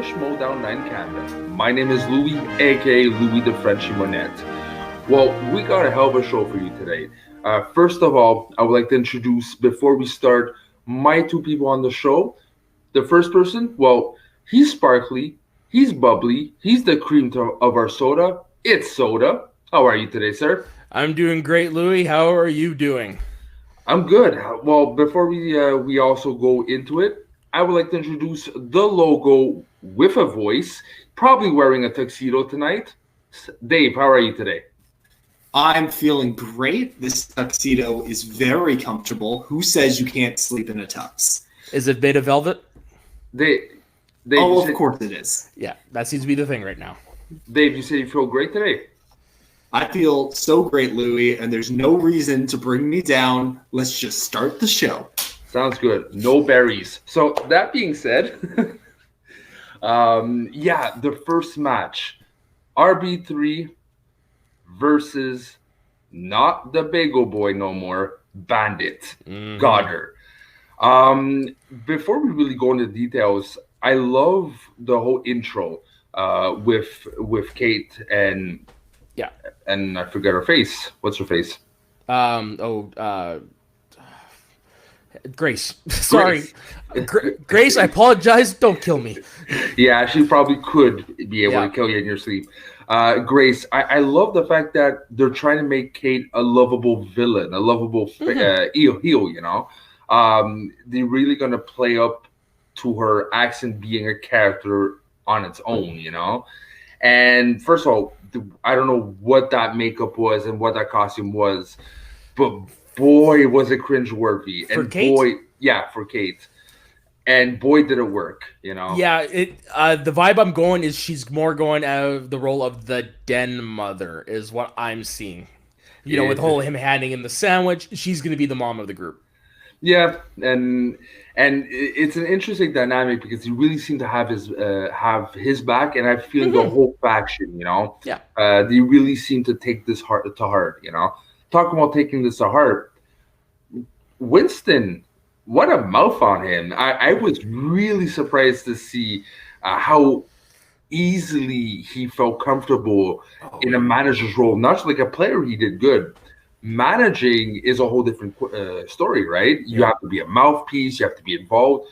Schmoedown Night in Canada. My name is Louis, aka Louis the Frenchy Monette. Well, we got a hell of a show for you today. First of all, I would like to introduce, before we start, my two people on the show. The first person, well, he's sparkly, he's bubbly, he's the cream of our soda. It's Soda. How are you today, sir? I'm doing great, Louis. How are you doing? I'm good. Well, before we also go into it, I would like to introduce the logo with a voice, probably wearing a tuxedo tonight. Dave, how are you today? I'm feeling great. This tuxedo is very comfortable. Who says you can't sleep in a tux? Is it Beta Velvet? Dave, of course it is. Yeah, that seems to be the thing right now. Dave, you said you feel great today. I feel so great, Louis, and there's no reason to bring me down. Let's just start the show. Sounds good. No berries. So that being said, the first match, RB3 versus not the Bagel Boy no more, Bandit, Goddard. Before we really go into details, I love the whole intro with Kate and I forget her face. What's her face? Grace. Sorry. Grace, I apologize. Don't kill me. Yeah, she probably could be able to kill you in your sleep. Grace, I love the fact that they're trying to make Kate a lovable villain, a lovable heel, you know? They're really going to play up to her accent being a character on its own, you know? And first of all, I don't know what that makeup was and what that costume was, but boy, was it cringeworthy. For Kate? For Kate. And boy, did it work, you know? Yeah, the vibe I'm going is she's more going out of the role of the den mother is what I'm seeing. You know, with him handing him the sandwich, she's going to be the mom of the group. Yeah, and it's an interesting dynamic because he really seemed to have his back, and I feel the whole faction, you know? Yeah. They really seem to take this to heart, you know? Talking about taking this to heart, Winston, what a mouth on him. I was really surprised to see how easily he felt comfortable in a manager's role. Not just like a player, he did good. Managing is a whole different story, right? You have to be a mouthpiece. You have to be involved.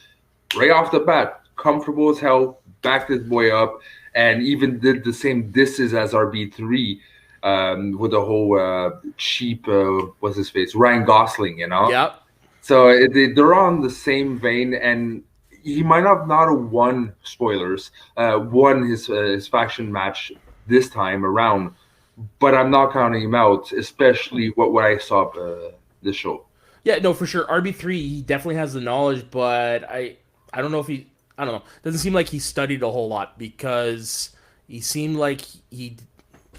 Right off the bat, comfortable as hell, backed this boy up, and even did the same disses as RB3 with the whole cheap, what's his face, Ryan Gosling, you know? Yep. So they're on the same vein, and he might not have won, spoilers, won his faction match this time around. But I'm not counting him out, especially what I saw this show. Yeah, no, for sure. RB3, he definitely has the knowledge, but I don't know if I don't know. Doesn't seem like he studied a whole lot because he seemed like he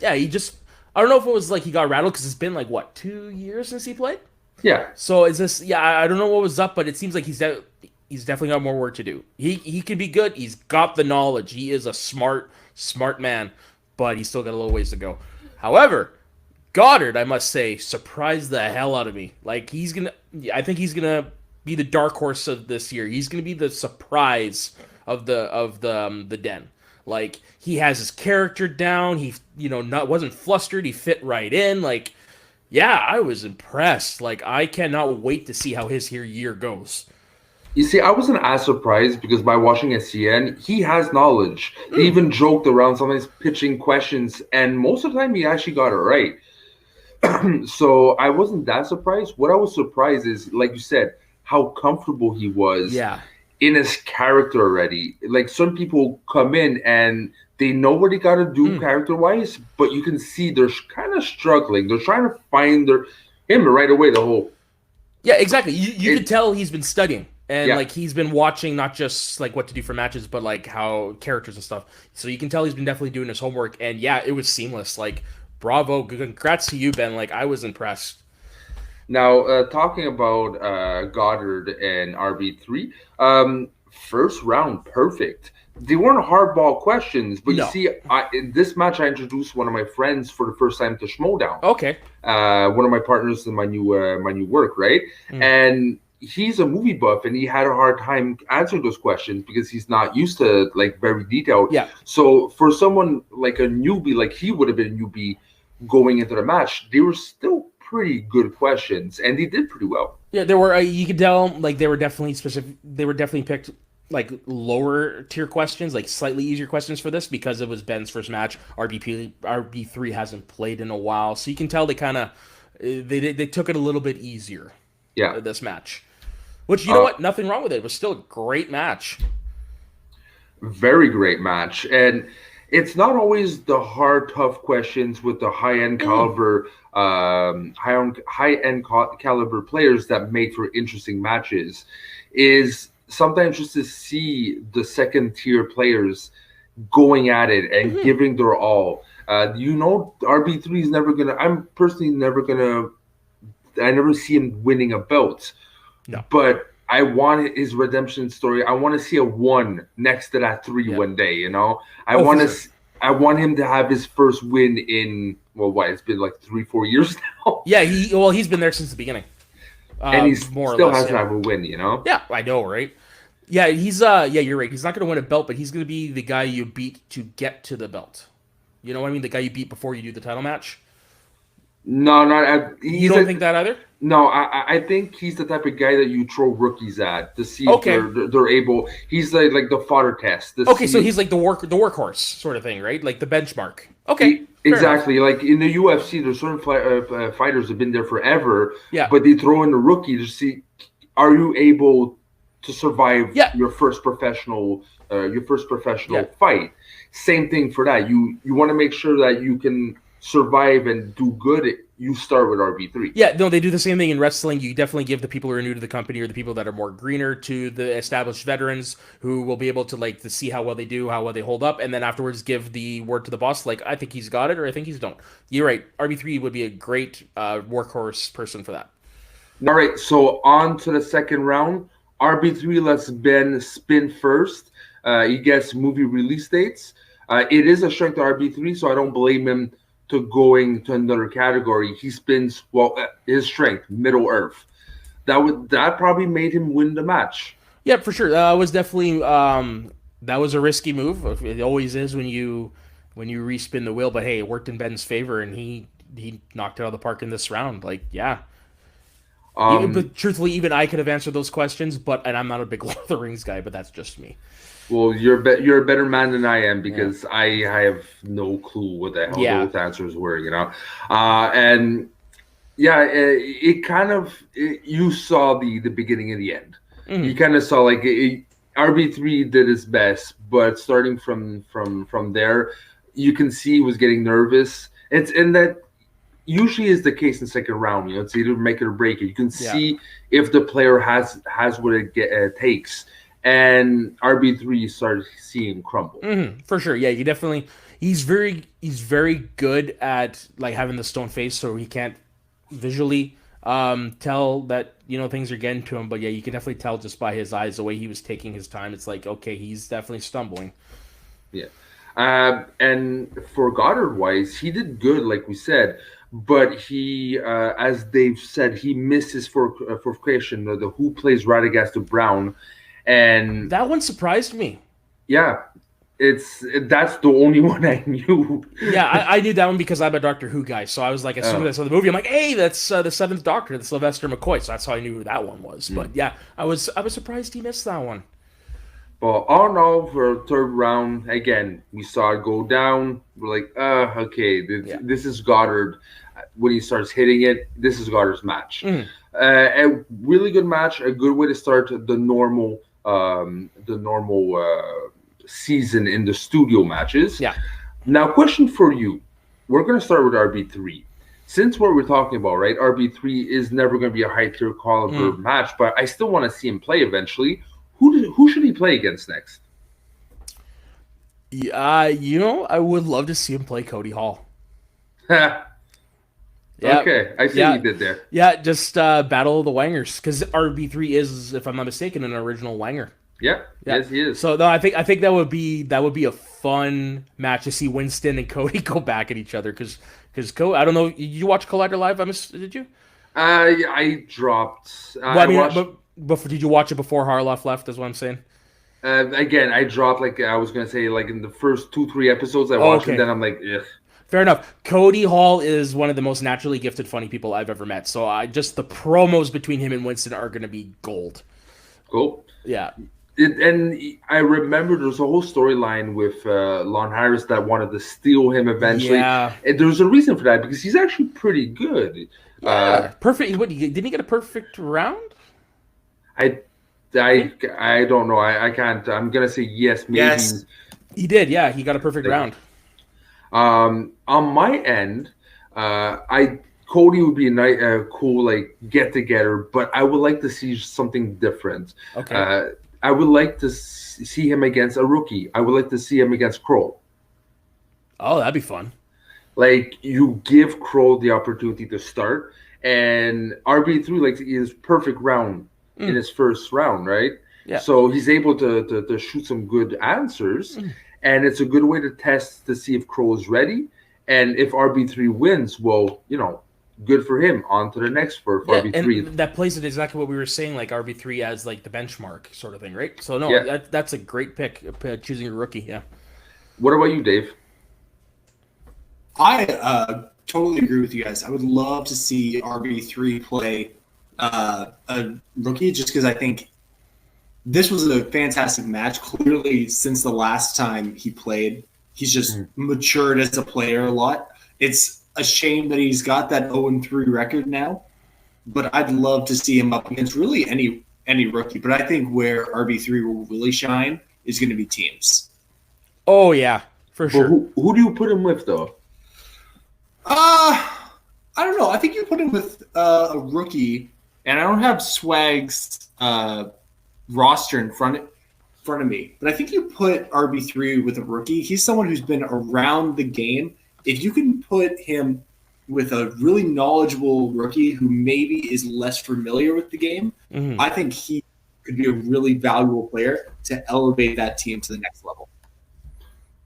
just, I don't know if it was like he got rattled because it's been like, 2 years since he played? Yeah. So is this, I don't know what was up, but it seems like he's definitely got more work to do. He can be good. He's got the knowledge. He is a smart man, but he's still got a little ways to go. However, Goddard, I must say, surprised the hell out of me. Like I think he's gonna be the dark horse of this year. He's gonna be the surprise of the den. Like he has his character down. He wasn't flustered. He fit right in. Like, yeah, I was impressed. Like I cannot wait to see how his year goes. You see, I wasn't as surprised because by watching SEN, he has knowledge. He even joked around sometimes pitching questions, and most of the time he actually got it right. So I wasn't that surprised. What I was surprised is, like you said, how comfortable he was in his character already. Like some people come in and they know what they got to do character-wise, but you can see they're kind of struggling. They're trying to find him right away, the whole... Yeah, exactly. You could tell he's been studying. And like he's been watching not just like what to do for matches, but like how characters and stuff. So you can tell he's been definitely doing his homework. And yeah, it was seamless. Like, bravo, congrats to you, Ben. Like I was impressed. Now, talking about Goddard and RB3, first round perfect. They weren't hardball questions, but you see, in this match, I introduced one of my friends for the first time to Schmoedown. Okay. One of my partners in my new work, right? And he's a movie buff and he had a hard time answering those questions because he's not used to like very detailed. Yeah. So for someone like a newbie, like he would have been a newbie going into the match, they were still pretty good questions and he did pretty well. Yeah, there were you could tell like they were definitely specific. They were definitely picked like lower tier questions, like slightly easier questions for this because it was Ben's first match. RB3 hasn't played in a while, so you can tell they kind of they took it a little bit easier. Yeah, this match, which you know what, nothing wrong with it. It was still a great match. Very great match, and it's not always the hard, tough questions with the high-end caliber, high-end caliber players that make for interesting matches. Is sometimes just to see the second-tier players going at it and giving their all. RB3 is never gonna. I'm personally never gonna. I never see him winning a belt. No, but I want his redemption story. I want to see a 1 next to that 3 one day. You know, I want him to have his first win in it's been like 3-4 years now. Yeah, he's been there since the beginning, and he's still has to have a win. You know. Yeah, I know, right? Yeah, he's you're right. He's not going to win a belt, but he's going to be the guy you beat to get to the belt. You know what I mean? The guy you beat before you do the title match. No, you don't think that either? No, I think he's the type of guy that you throw rookies at to see if they're able. He's like the fodder test. So he's like the workhorse sort of thing, right? Like the benchmark. Okay, exactly. Like in the UFC, there's certain fighters have been there forever. Yeah, but they throw in the rookie to see, are you able to survive your first professional fight? Same thing for that. You want to make sure that you can survive and do good. You start with RB3. Yeah, no, they do the same thing in wrestling. You definitely give the people who are new to the company or the people that are more greener to the established veterans who will be able to see how well they do, how well they hold up, and then afterwards give the word to the boss, like, I think he's got it or I think he's don't. You're right. RB3 would be a great workhorse person for that. All right, so on to the second round. RB3 lets Ben spin first. He gets movie release dates. It is a strength to RB3, so I don't blame him to going to another category. He spins his strength, Middle Earth. That probably made him win the match. Yeah, for sure. That was definitely that was a risky move. It always is when you respin the wheel. But hey, it worked in Ben's favor, and he knocked it out of the park in this round. Like, yeah. But truthfully, even I could have answered those questions. And I'm not a big Lord of the Rings guy, but that's just me. Well, you're a better man than I am because I have no clue what the hell those answers were, you know. It kind of you saw the beginning and the end. Mm-hmm. You kind of saw like RB3 did his best, but starting from there, you can see he was getting nervous. And that usually is the case in the second round. You know, it's either make it or break it. You can see if the player has what it takes. And RB3 started seeing him crumble. Mm-hmm, for sure, yeah, you definitely. He's very good at like having the stone face, so he can't visually tell that things are getting to him. But yeah, you can definitely tell just by his eyes, the way he was taking his time. It's like, okay, he's definitely stumbling. Yeah, and for Goddard wise, he did good, like we said. But he, as Dave said, he missed his fourth question, the who plays Radagast to Brown. And that one surprised me. Yeah, that's the only one I knew. Yeah, I knew that one because I'm a Doctor Who guy. So I was like, as soon as I saw the movie, I'm like, hey, that's the Seventh Doctor, that's Sylvester McCoy. So that's how I knew who that one was. But yeah, I was surprised he missed that one. Well, all in all, for third round, again, we saw it go down. We're like, okay, this is Goddard. When he starts hitting it, this is Goddard's match. Mm. A really good match, a good way to start the normal season in the studio matches. Yeah. Now, question for you. We're going to start with RB3. Since what we're talking about, right, RB3 is never going to be a high-tier caliber match, but I still want to see him play eventually. Who should he play against next? I would love to see him play Cody Hall. Yeah. Okay, I see what you did there. Yeah, just Battle of the Wangers, because RB3 is, if I'm not mistaken, an original Wanger. Yeah, yes, he is. So no, I think that would be a fun match to see Winston and Cody go back at each other, because Cody, I don't know, did you watch Collider live? Did you? I dropped. Before, did you watch it before Harloff left? Is what I'm saying. Again, I dropped like I was gonna say like in the first 2-3 episodes I Oh, watched, and okay. then I'm like, ugh. Fair enough. Cody Hall is one of the most naturally gifted, funny people I've ever met. So I just the promos between him and Winston are going to be gold. Cool. Yeah. And I remember there was a whole storyline with Lon Harris that wanted to steal him eventually. Yeah. And there's a reason for that because he's actually pretty good. Yeah. Perfect. What, didn't he get a perfect round? I don't know. I can't. I'm gonna say yes, maybe. Yes. He did. Yeah, he got a perfect round. On my end, Cody would be a cool like get together, but I would like to see something different. Okay. I would like to see him against a rookie. I would like to see him against Kroll. Oh, that'd be fun. Like you give Kroll the opportunity to start, and RB3 like his perfect round in his first round, right? Yeah. So he's able to shoot some good answers, and it's a good way to test to see if Kroll is ready, and if RB3 wins, well, good for him. On to the next for RB3. And that plays it exactly what we were saying, like RB3 as like the benchmark sort of thing, right? So no, Yeah. that's a great pick, choosing a rookie. Yeah. What about you, Dave? I totally agree with you guys. I would love to see RB3 play a rookie just because I think this was a fantastic match. Clearly, since the last time he played, he's just matured as a player a lot. It's a shame that he's got that 0-3 record now, but I'd love to see him up against really any rookie. But I think where RB3 will really shine is going to be teams. Oh yeah, for sure. Who do you put him with though? I don't know. I think you put him with a rookie, and I don't have Swag's roster in front of me, but I think you put RB3 with a rookie. He's someone who's been around the game. If you can put him with a really knowledgeable rookie who maybe is less familiar with the game, I think he could be a really valuable player to elevate that team to the next level.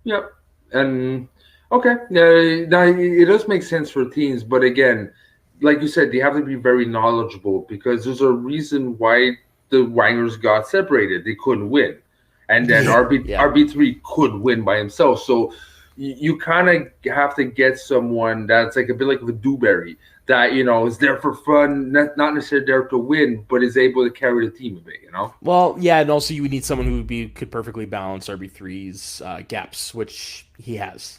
Yep. And okay, now it does make sense for teams, but again, like you said, they have to be very knowledgeable because there's a reason why the Wangers got separated. They couldn't win, and then RB3 could win by himself. So you kind of have to get someone that's like a bit like a Dewberry that is there for fun, not necessarily there to win, but is able to carry the team a bit. Well, yeah, and also you would need someone who could perfectly balance RB3's gaps, which he has.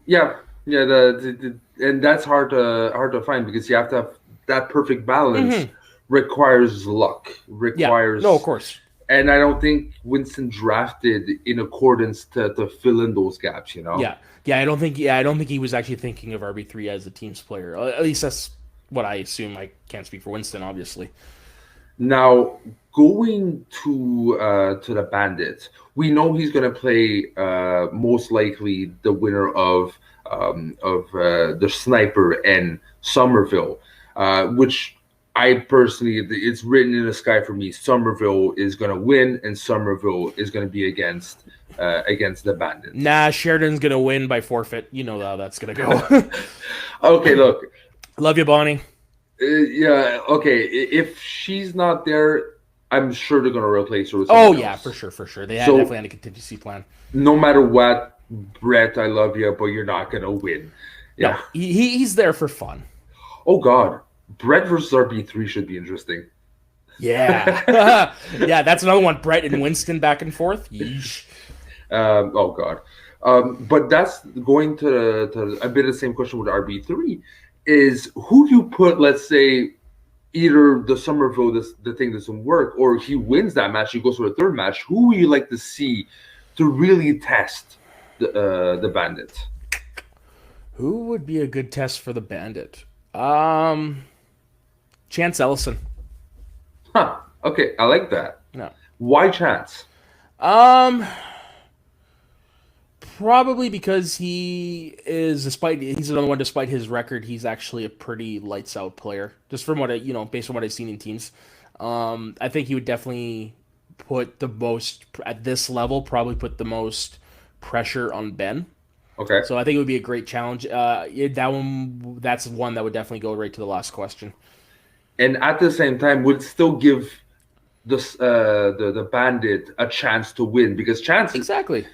Yeah. And that's hard to find because you have to have that perfect balance. Requires luck. Requires no, of course. And I don't think Winston drafted in accordance to fill in those gaps. Yeah. I don't think he was actually thinking of RB3 as a team's player. At least that's what I assume. I can't speak for Winston, obviously. Now going to the Bandits, we know he's going to play most likely the winner of the Sniper and Somerville, which I personally, it's written in the sky for me. Somerville is going to win, and Somerville is going to be against the Bandits. Nah, Sheridan's going to win by forfeit. You know how that's going to go. Okay, look. Love you, Bonnie. Yeah, okay. If she's not there, I'm sure they're going to replace her with someone else. For sure. They definitely had a contingency plan. No matter what, Brett, I love you, but you're not going to win. Yeah. No, he's there for fun. Oh, God. Brett versus RB3 should be interesting. Yeah. Yeah, that's another one. Brett and Winston back and forth. Yeesh. Oh, God. But that's going to a bit of the same question with RB3 is who do you put, let's say, either the Somerville, the thing doesn't work, or he wins that match, he goes for a third match. Who would you like to see to really test the Bandit? Who would be a good test for the Bandit? Chance Ellison. Huh. Okay, I like that. No. Why Chance? Probably because he's another one. Despite his record, he's actually a pretty lights out player. Just from what based on what I've seen in teams, I think he would definitely put the most at this level. Probably put the most pressure on Ben. Okay. So I think it would be a great challenge. That's one that would definitely go right to the last question. and at the same time would still give the bandit a chance to win, because Exactly.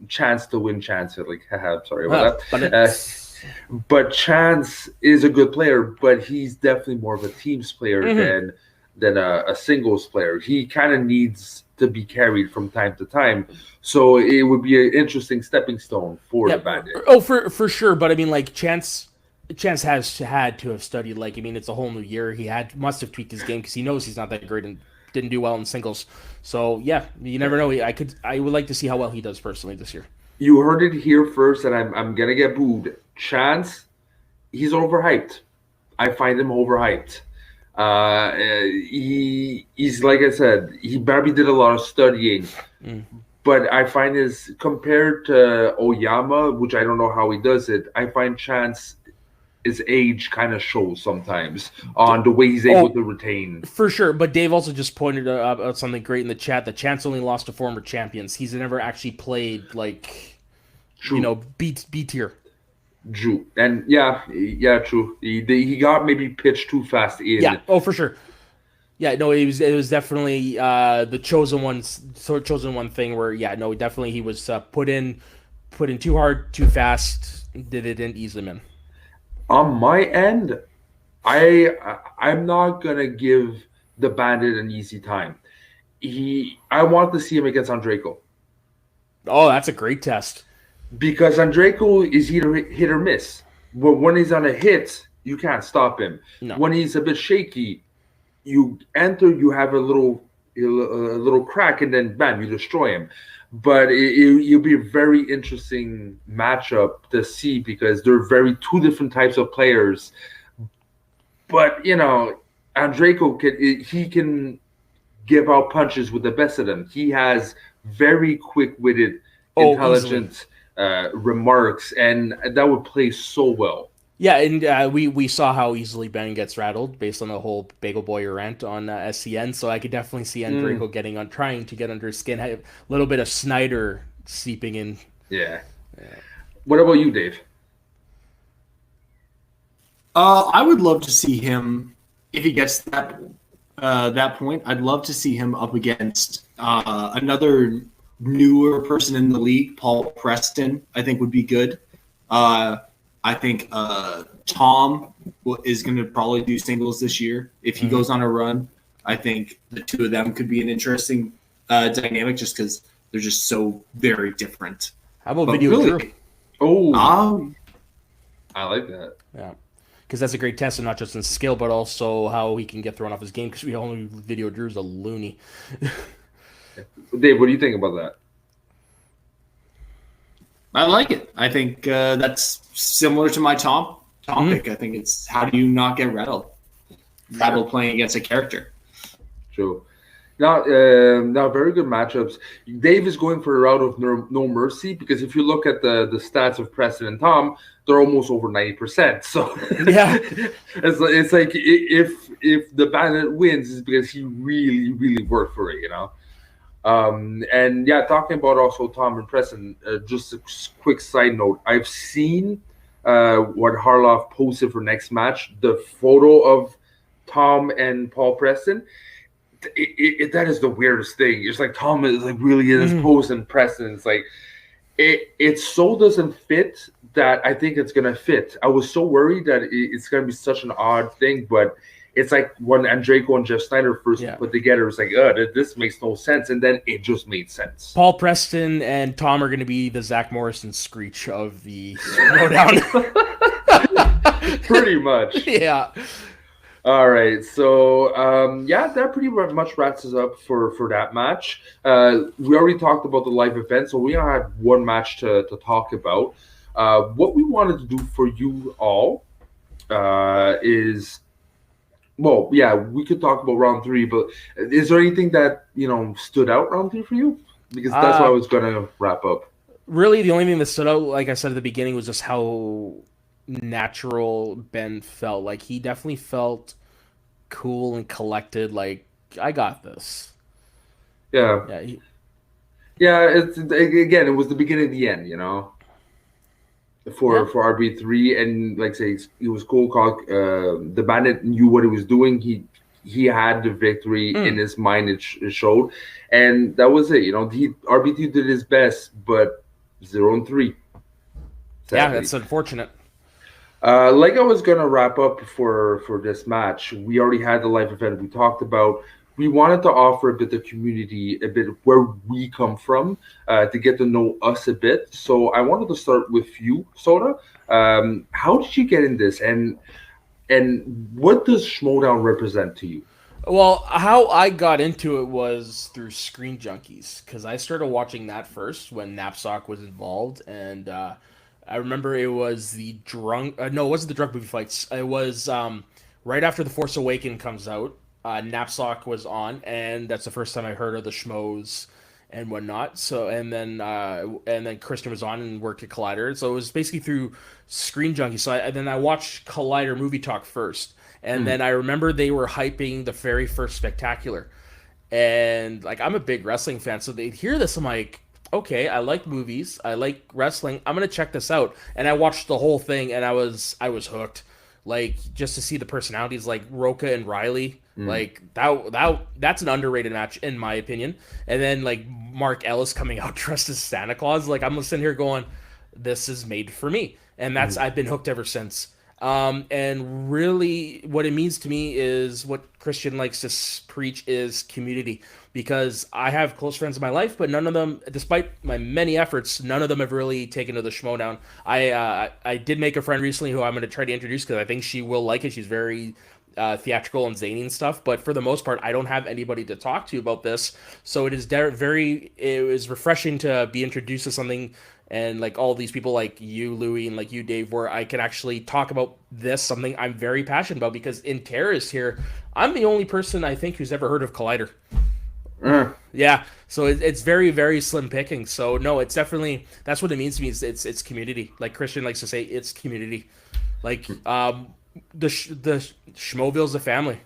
chance to win, chance to like haha, sorry Well, about but that. it's But Chance is a good player, but he's definitely more of a teams player than a singles player. He kind of needs to be carried from time to time, so it would be an interesting stepping stone for the bandit. Oh, for sure. But I mean, like Chance has had to have studied. Like, I mean, it's a whole new year. He must have tweaked his game because he knows he's not that great and didn't do well in singles. So yeah, you never know. I would like to see how well he does personally this year. You heard it here first, and I'm gonna get booed. Chance, he's overhyped. I find him overhyped. He's like I said, he probably did a lot of studying, but I find his compared to Oyama, which I don't know how he does it. I find Chance his age kind of shows sometimes on the way he's able to retain. For sure, but Dave also just pointed out something great in the chat. That Chance only lost to former champions. He's never actually played like, True. B tier. True. And yeah, true. He got maybe pitched too fast in. Yeah. Oh, for sure. Yeah. No, it was definitely the chosen one thing where definitely he was put in too hard, too fast. Didn't ease him in. On my end, I'm not gonna give the bandit an easy time. I want to see him against Andrejko. Oh, that's a great test. Because Andrejko is either hit or miss. But when he's on a hit, you can't stop him. No. When he's a bit shaky, you enter, you have a little crack, and then bam, you destroy him. But it'll be a very interesting matchup to see because they're two different types of players. But Andrejko can give out punches with the best of them. He has very quick-witted, intelligent remarks, and that would play so well. Yeah, and we saw how easily Ben gets rattled based on the whole Bagel Boy rant on SEN, so I could definitely see Andrejko trying to get under his skin, a little bit of Snyder seeping in. Yeah. What about you, Dave? I would love to see him if he gets that point. I'd love to see him up against another newer person in the league. Paul Preston, I think, would be good. I think Tom is going to probably do singles this year if he goes on a run. I think the two of them could be an interesting dynamic just because they're just so very different. How about Video Drew? Oh, I like that. Yeah, because that's a great test, and not just in skill, but also how he can get thrown off his game. Because we all know Video Drew's a loony. Dave, what do you think about that? I like it. I think that's similar to my Tom pick. I think it's how do you not get rattled playing against a character. True. Now, very good matchups. Dave is going for a route of no mercy because if you look at the stats of Preston and Tom, they're almost over 90%. So yeah, it's like if the bandit wins, it's because he really, really worked for it, And yeah, talking about also Tom and Preston, just a quick side note. I've seen what Harloff posted for next match, the photo of Tom and Paul Preston. That is the weirdest thing. It's like Tom is like really in his pose and Preston. It's like it so doesn't fit that I think it's gonna fit. I was so worried that it's gonna be such an odd thing, but it's like when Andrejko and Jeff Snyder first put together, it's like, this makes no sense. And then it just made sense. Paul Preston and Tom are going to be the Zach Morrison Screech of the Schmoedown. Pretty much. Yeah. All right. So, that pretty much wraps us up for that match. We already talked about the live event, so we only have one match to talk about. What we wanted to do for you all is... Well, yeah, we could talk about round 3, but is there anything that, stood out round 3 for you? Because that's what I was going to wrap up. Really, the only thing that stood out, like I said at the beginning, was just how natural Ben felt. Like, he definitely felt cool and collected. Like, I got this. Yeah. Yeah, it was the beginning of the end, for RB3, and like say it was cool. The bandit knew what he was doing. He had the victory in his mind. It showed, and that was it. RB3 did his best, but 0-3. Yeah, that's unfortunate. Like I was gonna wrap up for this match. We already had the live event we talked about. We wanted to offer a bit of community, a bit of where we come from, to get to know us a bit. So I wanted to start with you, Soda. How did you get in this, and what does Schmoedown represent to you? Well, how I got into it was through Screen Junkies, because I started watching that first when Knapsack was involved, and I remember it was the drunk. No, it wasn't the drunk movie fights. It was right after The Force Awakens comes out. Knapsack was on, and that's the first time I heard of the Schmoes and whatnot. So, and then Christian was on and worked at Collider. So it was basically through Screen Junkie. So then I watched Collider Movie Talk first, and then I remember they were hyping the very first Spectacular, and like I'm a big wrestling fan, so they'd hear this. I'm like, okay, I like movies, I like wrestling. I'm gonna check this out, and I watched the whole thing, and I was hooked. Like just to see the personalities like Roca and Riley, like that's an underrated match in my opinion. And then like Mark Ellis coming out dressed as Santa Claus, like I'm sitting here going, this is made for me, and that's I've been hooked ever since. And really, what it means to me is what Christian likes to preach is community. Because I have close friends in my life, but none of them, despite my many efforts, none of them have really taken to the Schmoedown. I did make a friend recently who I'm going to try to introduce because I think she will like it. She's very theatrical and zany and stuff, but for the most part, I don't have anybody to talk to about this. So it is it was refreshing to be introduced to something. And like all these people like you, Louie, and like you, Dave, where I can actually talk about this, something I'm very passionate about, because in Terrace here, I'm the only person I think who's ever heard of Collider. Yeah, so it's very, very slim picking. So no, it's definitely, that's what it means to me. It's community. Like Christian likes to say, it's community. Like the Schmoville's a family.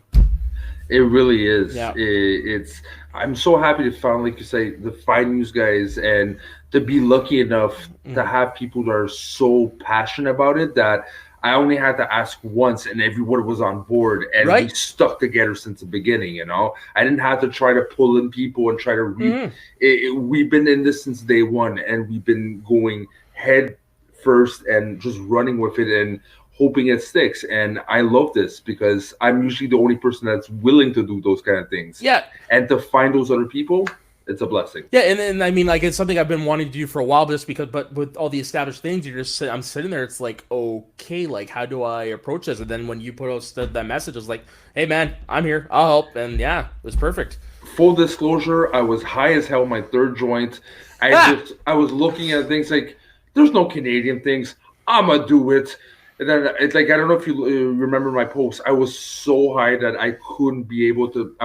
It really is. Yeah. It's. I'm so happy to finally, like you say, to find these guys and to be lucky enough to have people that are so passionate about it that I only had to ask once, and everyone was on board, and we stuck together since the beginning. I didn't have to try to pull in people and try to read. We've been in this since day one, and we've been going head first and just running with it and hoping it sticks. And I love this because I'm usually the only person that's willing to do those kind of things. Yeah. And to find those other people, it's a blessing. Yeah, and I mean, like, it's something I've been wanting to do for a while, but with all the established things, I'm sitting there, it's like, okay, like, how do I approach this? And then when you put out that message, it's like, hey, man, I'm here, I'll help. And yeah, it was perfect. Full disclosure, I was high as hell my third joint. I was looking at things like, there's no Canadian things, I'ma do it. And then it's like, I don't know if you remember my post. I was so high that I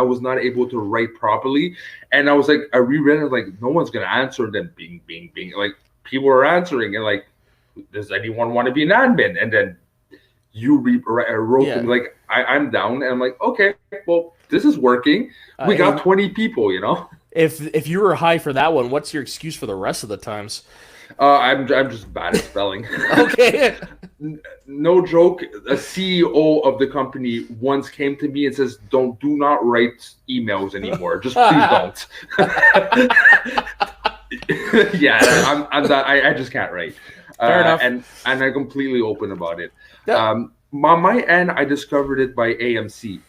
was not able to write properly. And I was like, I reread it, like, no one's going to answer. And then bing, bing, bing. Like, people are answering. And like, does anyone want to be an admin? And then you wrote them, like, I'm down. And I'm like, okay, well, this is working. We got 20 people, If you were high for that one, what's your excuse for the rest of the times? I'm just bad at spelling. Okay. No joke. A CEO of the company once came to me and says, "Do not write emails anymore. Just please don't." Yeah, I'm that. I just can't write. Fair enough. And I'm completely open about it. Yeah. My end, I discovered it by AMC.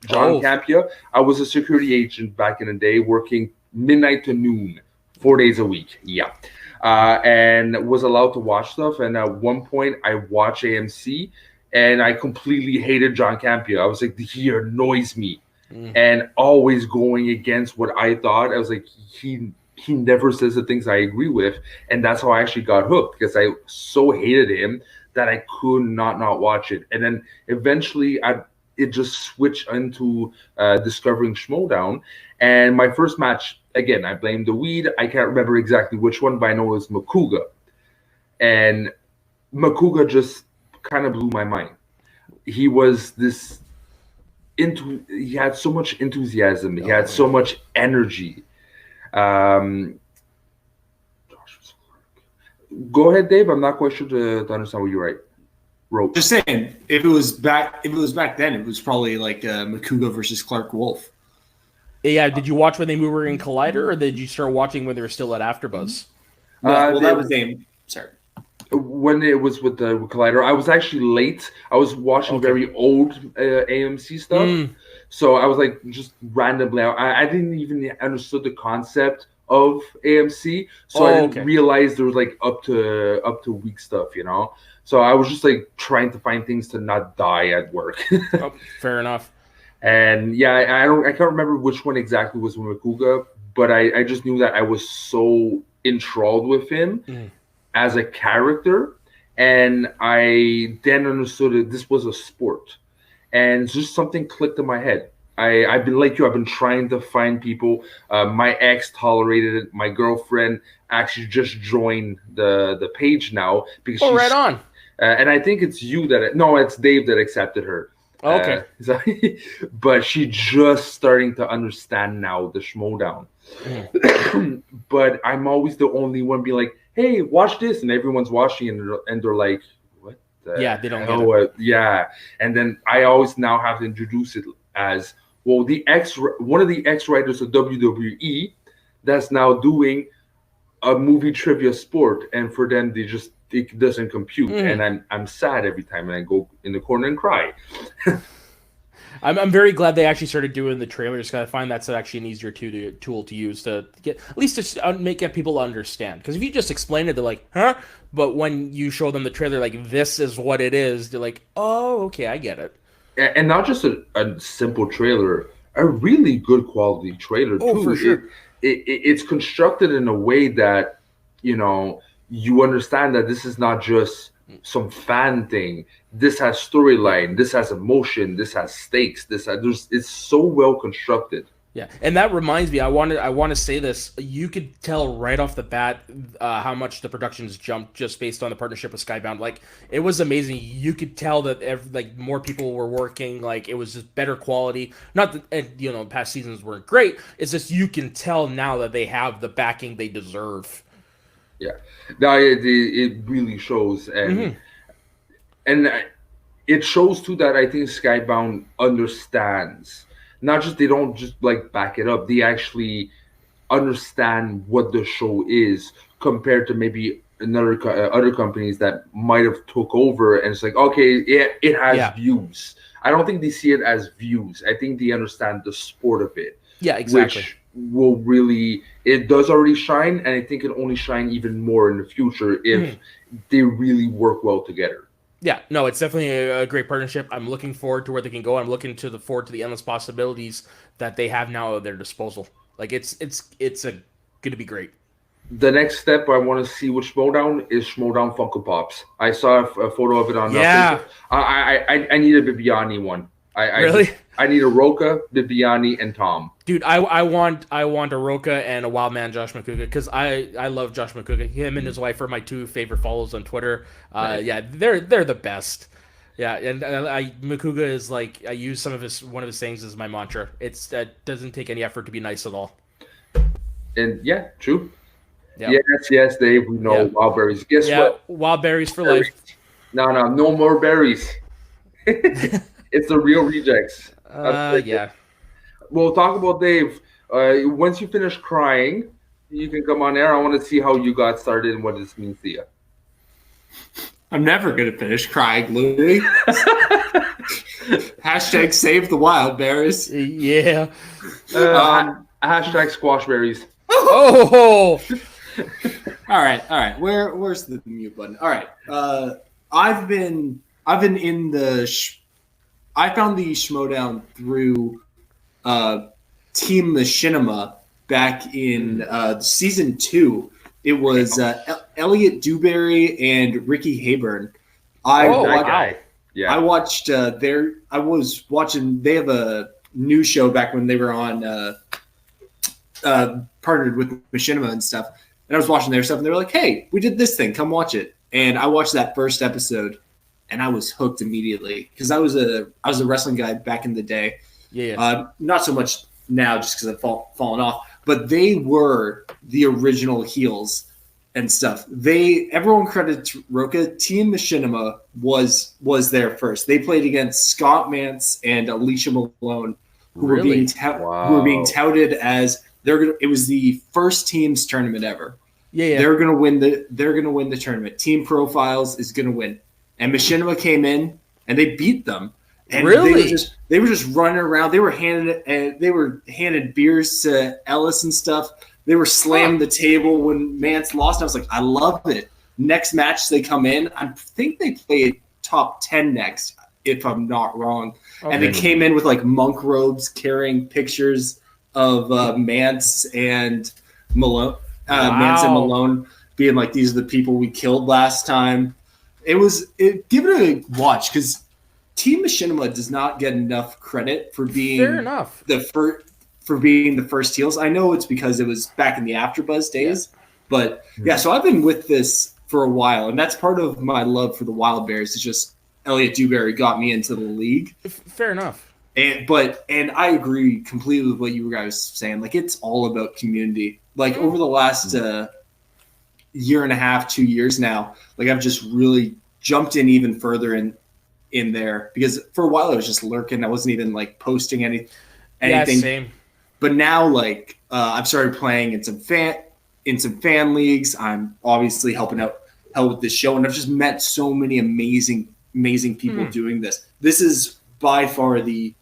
John Campia. I was a security agent back in the day, working midnight to noon, 4 days a week. Yeah. And was allowed to watch stuff. And at one point, I watched AMC, and I completely hated John Campia. I was like, he annoys me, and always going against what I thought. I was like, he never says the things I agree with, and that's how I actually got hooked, because I so hated him that I could not watch it. And then eventually, it just switched into discovering Schmoedown. And my first match, again, I blame the weed. I can't remember exactly which one, but I know it was Makuga. And Makuga just kind of blew my mind. He was he had so much enthusiasm. He had so much energy. Go ahead, Dave. I'm not quite sure to understand what you wrote. Just saying, if it was back then, it was probably like Makuga versus Clark Wolf. Yeah, did you watch when they were in Collider, or did you start watching when they were still at AfterBuzz? That was aimed. Sorry. When it was with the Collider, I was actually late. I was watching very old AMC stuff, so I was like just randomly. I didn't even understood the concept of AMC, so I didn't realize there was like up to week stuff, you know. So I was just like trying to find things to not die at work. Fair enough. And yeah, I can't remember which one exactly was Makuga, but I just knew that I was so enthralled with him as a character, and I then understood that this was a sport, and just something clicked in my head. I've been like you. I've been trying to find people. My ex tolerated it. My girlfriend actually just joined the page now because she's, right on. And I think it's you it's Dave that accepted her. Okay. But she just starting to understand now the Schmoedown. But I'm always the only one being like, hey, watch this, and everyone's watching, and they're like, what the they don't hell? get it. Yeah. And then I always now have to introduce it as, well, one of the ex-writers of WWE that's now doing a movie trivia sport, and for them it doesn't compute, and I'm sad every time, and I go in the corner and cry. I'm very glad they actually started doing the trailers, because I find that's actually an easier tool to use to get, at least to get people understand. Because if you just explain it, they're like, huh? But when you show them the trailer, like, this is what it is, they're like, oh, okay, I get it. And not just a simple trailer, a really good quality trailer too. Oh, for sure. It's constructed in a way that, you know, you understand that this is not just some fan thing. This has storyline. This has emotion. This has stakes. It's so well constructed. Yeah, and that reminds me, I want to say this. You could tell right off the bat how much the productions jumped just based on the partnership with Skybound. Like, it was amazing. You could tell that more people were working. Like, it was just better quality. Not that past seasons weren't great. It's just you can tell now that they have the backing they deserve. Yeah, no, it really shows, and it shows too that I think Skybound understands. Not just, they don't just like back it up, they actually understand what the show is, compared to maybe other companies that might have took over, and it's like, okay, it has views. I don't think they see it as views. I think they understand the sport of it. Yeah, exactly. Which will really, it does already shine, and I think it'll only shine even more in the future if they really work well together. Yeah, no, it's definitely a great partnership. I'm looking forward to where they can go. I'm looking forward to the endless possibilities that they have now at their disposal. Like, it's going to be great. The next step I want to see with Schmoedown is Schmoedown Funko Pops. I saw a photo of it on Facebook. I need a Bibiani one. Really? I need a Roka, Bibiani, and Tom. Dude, I want a Roka and a Wild Man Josh Makuga, because I love Josh Makuga. Him and his wife are my two favorite follows on Twitter. Yeah, they're the best. Yeah, and Makuga is like, I use one of his sayings as my mantra. It doesn't take any effort to be nice at all. And yeah, true. Yep. Yes, Dave. We know wild berries. Guess what? Wild berries for life. No more berries. It's the real rejects. Yeah. We'll talk about Dave. Once you finish crying, you can come on air. I want to see how you got started and what this means to you. I'm never going to finish crying, Louis. Hashtag save the wild berries. Yeah. Hashtag squash berries. Oh! All right. Where's the mute button? All right. I've been in the... I found the Schmoedown through Team Machinima back in season 2. It was Elliot Dewberry and Ricky Hayburn. I watched I was watching. They have a new show back when they were on partnered with Machinima and stuff. And I was watching their stuff, and they were like, "Hey, we did this thing. Come watch it." And I watched that first episode, and I was hooked immediately, because I was a wrestling guy back in the day. Yeah. Not so much now, just because I've fallen off. But they were the original heels and stuff. Everyone credits Roca. Team Machinima was there first. They played against Scott Mance and Alicia Malone, who were being touted as it was the first teams tournament ever. Yeah. They're gonna win the tournament. Team Profiles is gonna win. And Machinima came in and they beat them. And they were just running around. They were handed beers to Ellis and stuff. They were slamming the table when Mance lost. I was like, I love it. Next match they come in, I think they played top 10 next, if I'm not wrong. Okay. And they came in with like monk robes, carrying pictures of Mance and Malone. Mance and Malone being like, these are the people we killed last time. Give it a watch, because Team Machinima does not get enough credit for being for being the first heels. I know it's because it was back in the AfterBuzz days, but so I've been with this for a while, and that's part of my love for the Wild Bears. It's just Elliot Dewberry got me into the league. Fair enough. And I agree completely with what you guys were saying. Like, it's all about community. Like, over the last year and a half, 2 years now, like, I've just really jumped in even further in there, because for a while I was just lurking. I wasn't even like posting anything. Yeah, same. But now, like, I've started playing in some fan leagues. I'm obviously helping out with this show, and I've just met so many amazing people doing this. This is by far the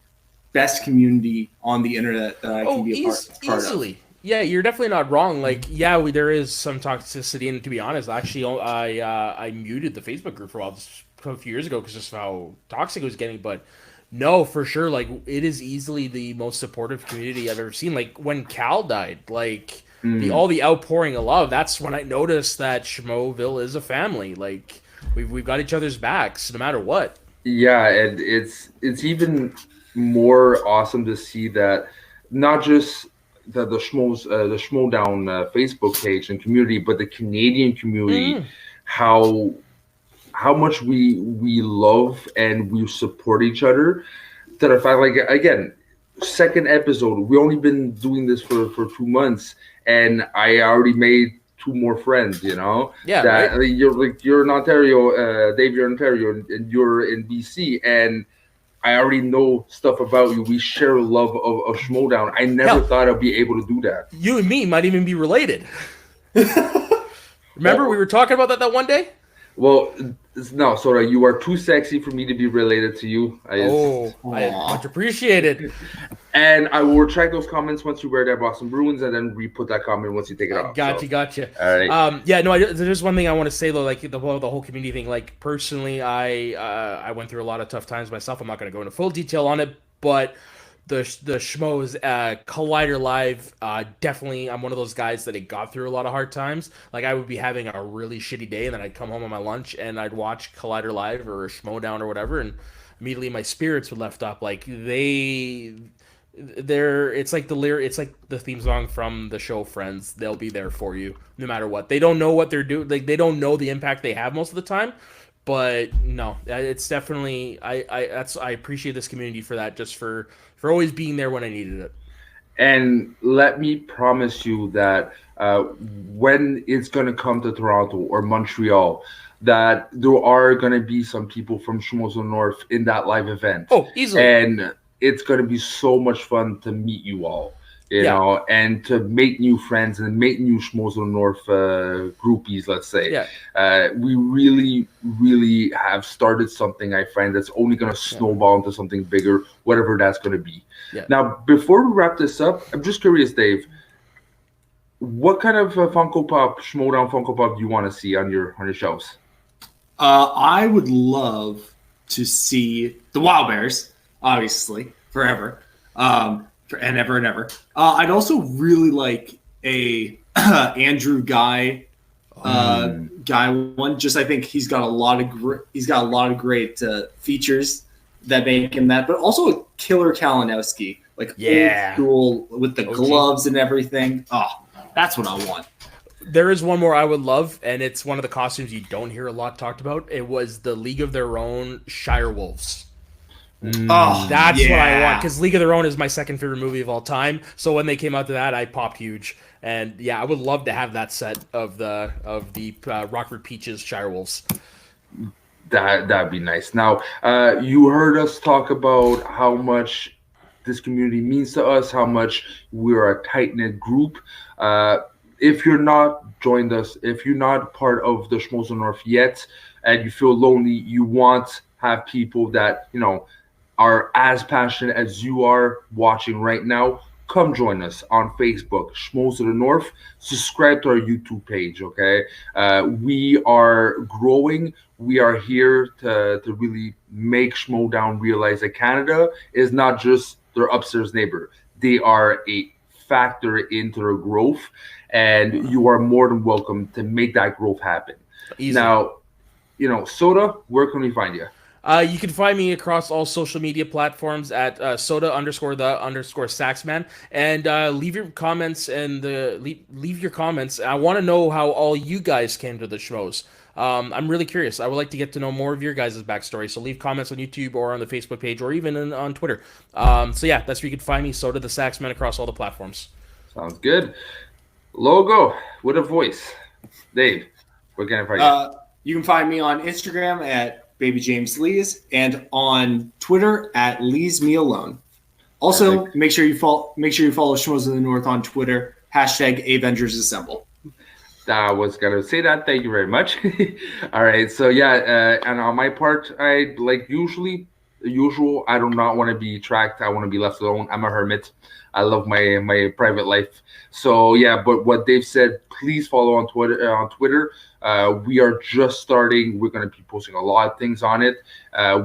best community on the internet that I can be a part of. Yeah, you're definitely not wrong. Like, there is some toxicity, and to be honest, actually, I muted the Facebook group for a while, a few years ago, because just how toxic it was getting. But no, for sure, like, it is easily the most supportive community I've ever seen. Like, when Cal died, like, all the outpouring of love, that's when I noticed that Schmoeville is a family. Like, we've got each other's backs no matter what. Yeah, and it's even more awesome to see that not just the Schmoedown Facebook page and community, but the Canadian community, how much we love and we support each other. That if I, like, again, second episode, we only been doing this for 2 months, and I already made 2 more friends. Yeah, that right? you're in Ontario, Dave, you're in Ontario, and you're in BC, and I already know stuff about you. We share a love of Schmoedown. I never thought I'd be able to do that. You and me might even be related. Remember we were talking about that one day? Well, no, Soda, you are too sexy for me to be related to you. I much appreciated. And I will retract those comments once you wear that Boston Bruins, and then re-put that comment once you take it off. Gotcha. All right. There's one thing I want to say, though, like the whole community thing. Like, personally, I went through a lot of tough times myself. I'm not going to go into full detail on it, but the Schmoes Collider Live, definitely, I'm one of those guys that got through a lot of hard times. Like, I would be having a really shitty day, and then I'd come home on my lunch and I'd watch Collider Live or Schmoedown or whatever, and immediately my spirits would lift up. Like, it's like the theme song from the show Friends. They'll be there for you no matter what. They don't know what they're doing. Like, they don't know the impact they have most of the time. But no, it's definitely I appreciate this community for that, just for always being there when I needed it. And let me promise you that when it's going to come to Toronto or Montreal, that there are going to be some people from Schmoedown North in that live event. Oh, easily. And it's going to be so much fun to meet you all, you know, and to make new friends and make new Schmoedown North groupies, let's say. Yeah. We really, really have started something, I find, that's only going to snowball into something bigger, whatever that's going to be. Yeah. Now, before we wrap this up, I'm just curious, Dave, what kind of Schmoedown Funko Pop do you want to see on your shows? I would love to see the Wild Bears, obviously, forever, and ever and ever. I'd also really like a Andrew Guy one. Just, I think he's got a lot of great features that make him that, but also a killer Kalinowski, like old school with the gloves and everything. Oh, that's what I want. There is one more I would love, and it's one of the costumes you don't hear a lot talked about. It was the League of Their Own Shire Wolves. Oh, That's yeah. what I want, because League of Their Own is my second favorite movie of all time. So when they came out to that, I popped huge. And yeah, I would love to have that set of the Rockford Peaches Shirewolves. That'd be nice. Now, you heard us talk about how much this community means to us, how much we're a tight knit group. If you're not joined us, if you're not part of the Schmoedown North yet, and you feel lonely, you want have people that are as passionate as you are watching right now, come join us on Facebook, Schmoedown North. Subscribe to our YouTube page, okay? We are growing. We are here to really make Schmoedown realize that Canada is not just their upstairs neighbor. They are a factor into their growth, and you are more than welcome to make that growth happen. Easy. Now, Soda, where can we find you? You can find me across all social media platforms at soda_the_saxman, and leave your comments leave your comments. I want to know how all you guys came to the Schmoes. I'm really curious. I would like to get to know more of your guys' backstory. So leave comments on YouTube or on the Facebook page or even on Twitter. So yeah, that's where you can find me, Soda the Saxman, across all the platforms. Sounds good. Logo with a voice. Dave, where can I find you? You can find me on Instagram at Baby James Lees, and on Twitter at Lees Me Alone. Also, make sure you follow Schmoedown North on Twitter, #Avengers Assemble. I was gonna say that. Thank you very much. All right, so yeah, and on my part, I usual. I do not want to be tracked. I want to be left alone. I'm a hermit. I love my private life. So yeah, but what Dave said, please follow on Twitter. We are just starting. We're going to be posting a lot of things on it.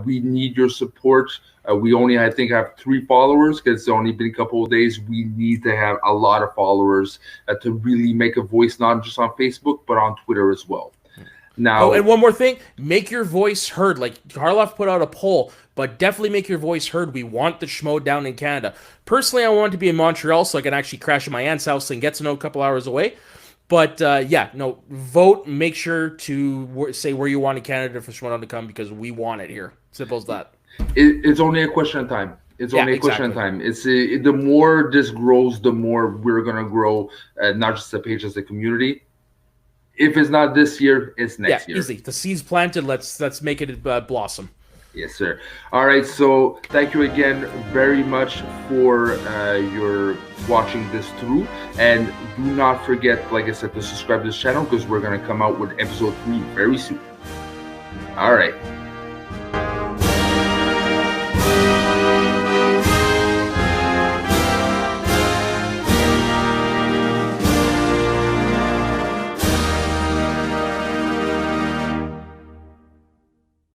We need your support. We only, I think, have 3 followers because it's only been a couple of days. We need to have a lot of followers to really make a voice, not just on Facebook, but on Twitter as well. Now, and one more thing, make your voice heard. Like Harloff put out a poll, but definitely make your voice heard. We want the Schmoedown in Canada. Personally, I want to be in Montreal so I can actually crash at my aunt's house and get to know a couple hours away. But vote. Make sure to say where you want in Canada for Schmoedown to come, because we want it here. Simple as that. It's only a question of time. It's only a question of time. It's the more this grows, the more we're gonna grow. Not just the page, as a community. If it's not this year, it's next year. Easy. The seed's planted. Let's make it blossom. Yes, sir. All right. So thank you again very much for your watching this through. And do not forget, like I said, to subscribe to this channel, because we're going to come out with episode 3 very soon. All right.